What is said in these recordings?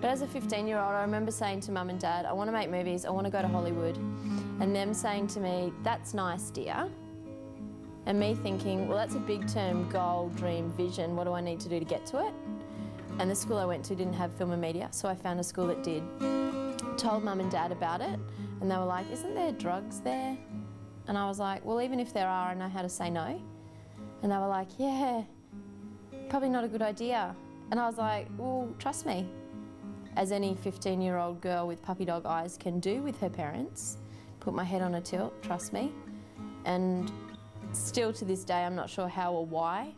But as a 15-year-old, I remember saying to Mum and Dad, I want to make movies, I want to go to Hollywood. And them saying to me, that's nice, dear. And me thinking, well, that's a big term, goal, dream, vision. What do I need to do to get to it? And the school I went to didn't have film and media, so I found a school that did. Told Mum and Dad about it, and they were like, isn't there drugs there? And I was like, well, even if there are, I know how to say no. And they were like, yeah, probably not a good idea. And I was like, well, trust me. As any 15-year-old girl with puppy dog eyes can do with her parents, put my head on a tilt, trust me. And still to this day, I'm not sure how or why.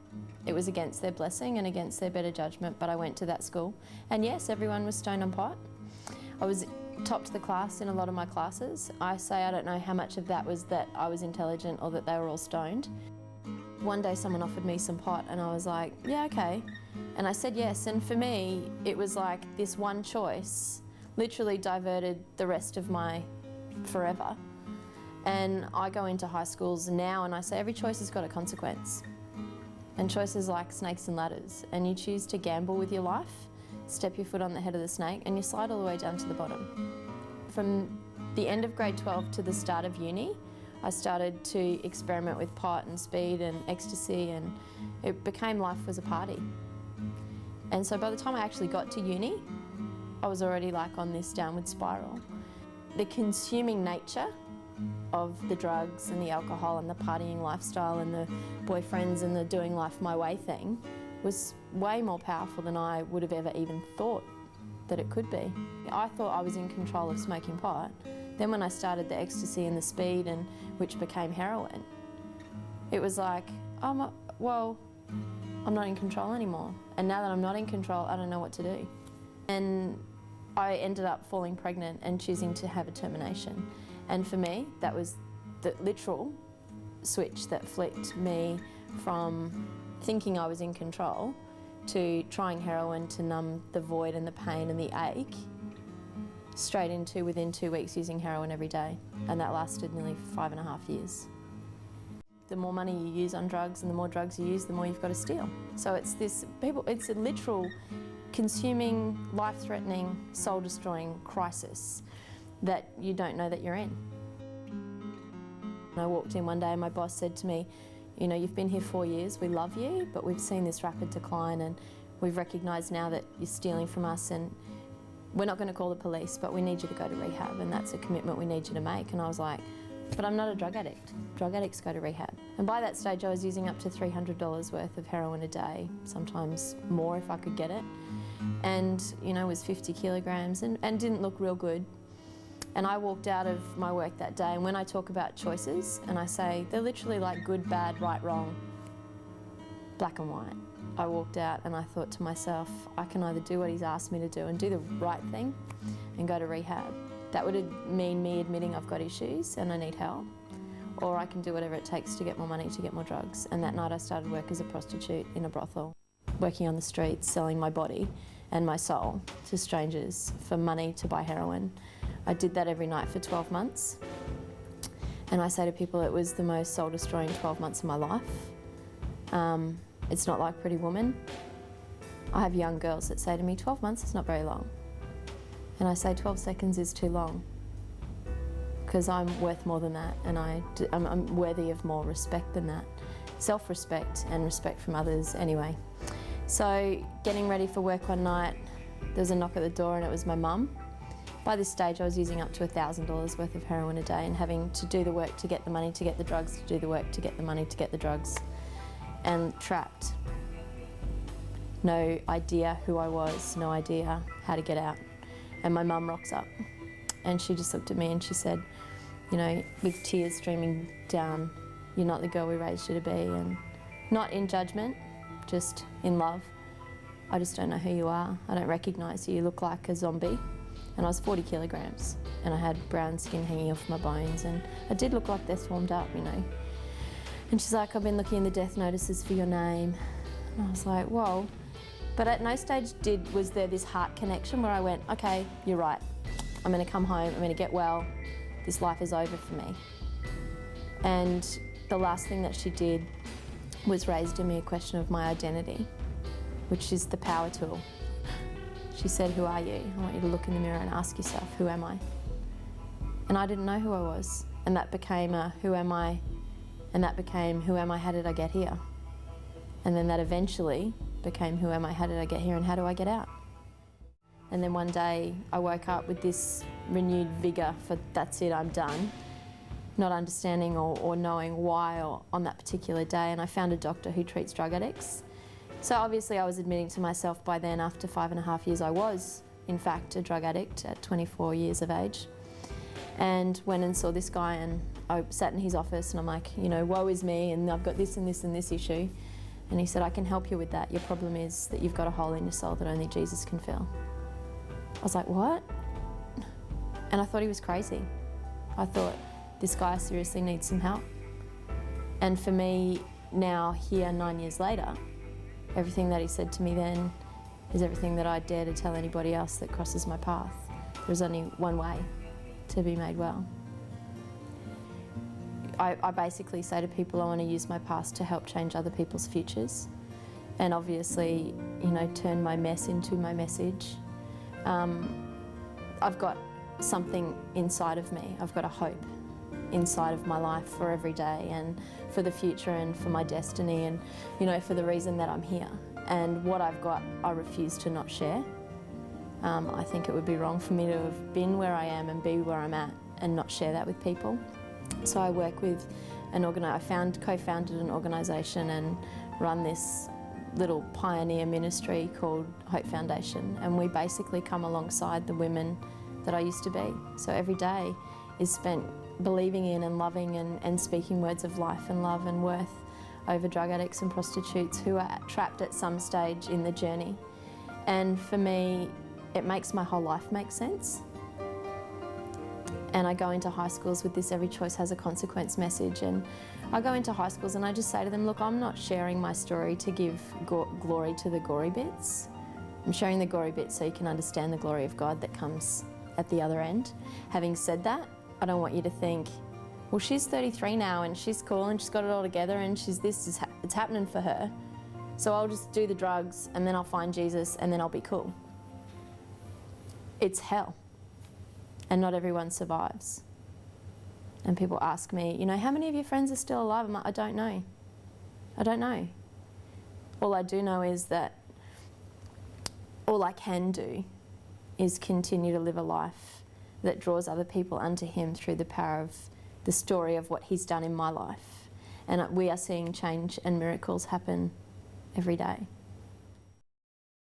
It was against their blessing and against their better judgment, but I went to that school. And yes, everyone was stoned on pot. I was top to the class in a lot of my classes. I say I don't know how much of that was that I was intelligent or that they were all stoned. One day someone offered me some pot and I was like, yeah, okay. And I said yes, and for me, it was like this one choice literally diverted the rest of my forever. And I go into high schools now and I say every choice has got a consequence. And choices like snakes and ladders. And you choose to gamble with your life, step your foot on the head of the snake, and you slide all the way down to the bottom. From the end of grade 12 to the start of uni, I started to experiment with pot and speed and ecstasy, and it became life was a party. And so by the time I actually got to uni, I was already like on this downward spiral. The consuming nature of the drugs and the alcohol and the partying lifestyle and the boyfriends and the doing life my way thing was way more powerful than I would have ever even thought that it could be. I thought I was in control of smoking pot. Then when I started the ecstasy and the speed, and which became heroin, it was like, well, I'm not in control anymore. And now that I'm not in control, I don't know what to do. And I ended up falling pregnant and choosing to have a termination. And for me, that was the literal switch that flicked me from thinking I was in control to trying heroin to numb the void and the pain and the ache, straight into within 2 weeks using heroin every day. And that lasted nearly 5.5 years. The more money you use on drugs and the more drugs you use, the more you've got to steal. So it's it's a literal consuming, life-threatening, soul-destroying crisis that you don't know that you're in. I walked in one day and my boss said to me, you know, you've been here 4 years, we love you, but we've seen this rapid decline and we've recognised now that you're stealing from us and we're not going to call the police, but we need you to go to rehab and that's a commitment we need you to make. And I was like, but I'm not a drug addict. Drug addicts go to rehab. And by that stage I was using up to $300 worth of heroin a day, sometimes more if I could get it. And, you know, it was 50 kilograms and didn't look real good. And I walked out of my work that day, and when I talk about choices, and I say they're literally like good, bad, right, wrong, black and white. I walked out and I thought to myself, I can either do what he's asked me to do and do the right thing and go to rehab. That would mean me admitting I've got issues and I need help. Or I can do whatever it takes to get more money, to get more drugs. And that night I started work as a prostitute in a brothel, working on the streets, selling my body and my soul to strangers for money to buy heroin. I did that every night for 12 months. And I say to people it was the most soul-destroying 12 months of my life. It's not like Pretty Woman. I have young girls that say to me, 12 months is not very long. And I say 12 seconds is too long. Because I'm worth more than that, and I'm worthy of more respect than that. Self-respect and respect from others anyway. So getting ready for work one night, there was a knock at the door and it was my mum. By this stage I was using up to $1,000 worth of heroin a day and having to do the work to get the money to get the drugs, to do the work to get the money to get the drugs, and trapped. No idea who I was, no idea how to get out. And my mum rocks up and she just looked at me and she said, you know, with tears streaming down, you're not the girl we raised you to be, and not in judgment, just in love. I just don't know who you are. I don't recognise you. You look like a zombie. And I was 40 kilograms and I had brown skin hanging off my bones and I did look like death warmed up, you know. And she's like, I've been looking in the death notices for your name. And I was like, whoa. But at no stage was there this heart connection where I went, okay, you're right. I'm going to come home, I'm going to get well. This life is over for me. And the last thing that she did was raise in me a question of my identity, which is the power tool. She said, "Who are you? I want you to look in the mirror and ask yourself, who am I?" And I didn't know who I was. And that became a, who am I? And that became, who am I? How did I get here? And then that eventually became, who am I? How did I get here? And how do I get out? And then one day I woke up with this renewed vigour for, that's it, I'm done. Not understanding or knowing why on that particular day. And I found a doctor who treats drug addicts. So obviously I was admitting to myself by then, after 5.5 years, I was in fact a drug addict at 24 years of age. And went and saw this guy, and I sat in his office and I'm like, you know, woe is me, and I've got this and this and this issue. And he said, I can help you with that. Your problem is that you've got a hole in your soul that only Jesus can fill. I was like, what? And I thought he was crazy. I thought, this guy seriously needs some help. And for me, now here 9 years later, everything that he said to me then is everything that I dare to tell anybody else that crosses my path. There's only one way to be made well. I basically say to people, I want to use my past to help change other people's futures, and obviously, you know, turn my mess into my message. I've got something inside of me. I've got a hope inside of my life for every day and for the future and for my destiny and, you know, for the reason that I'm here. And what I've got, I refuse to not share. I think it would be wrong for me to have been where I am and be where I'm at and not share that with people. So I work with co-founded an organisation and run this little pioneer ministry called Hope Foundation, and we basically come alongside the women that I used to be. So every day is spent believing in and loving and speaking words of life and love and worth over drug addicts and prostitutes who are trapped at some stage in the journey. And for me, it makes my whole life make sense. And I go into high schools with this every choice has a consequence message, and I go into high schools and I just say to them, look, I'm not sharing my story to give glory to the gory bits. I'm sharing the gory bits so you can understand the glory of God that comes at the other end. Having said that, I don't want you to think, well, she's 33 now and she's cool and she's got it all together and it's happening for her. So I'll just do the drugs and then I'll find Jesus and then I'll be cool. It's hell. And not everyone survives. And people ask me, you know, how many of your friends are still alive? I'm like, I don't know. I don't know. All I do know is that all I can do is continue to live a life that draws other people unto Him through the power of the story of what He's done in my life. And we are seeing change and miracles happen every day.